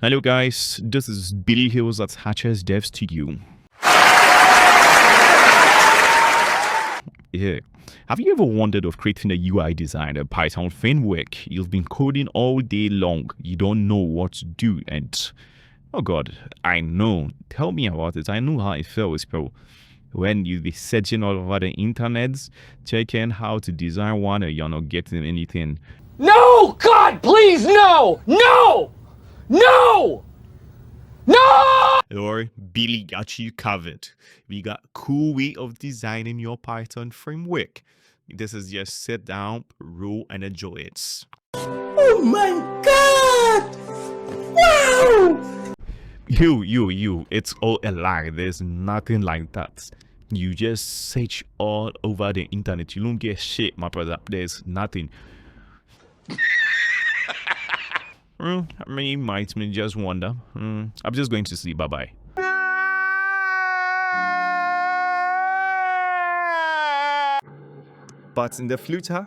Hello guys, this is Billy Hills at Hatcher's Dev Studio. Yeah. Have you ever wondered of creating a UI design, a Python framework? You've been coding all day long. You don't know what to do and oh god, I know. Tell me about it. I know how it feels, bro. When you be searching all over the internet, checking how to design one and you're not getting anything. No! God, please, no! No! No! No! Or Billy got you covered. We got a cool way of designing your Python framework. This is just sit down, roll, and enjoy it. Oh my God! Wow! You, it's all a lie. There's nothing like that. You just search all over the internet. You don't get shit, my brother. There's nothing. I mean, you might just wonder. I'm just going to sleep. Bye-bye. But in the future,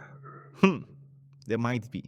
there might be.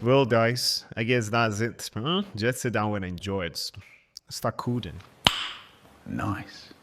Well, guys, I guess that's it. Just sit down and enjoy it. Start coding. Nice.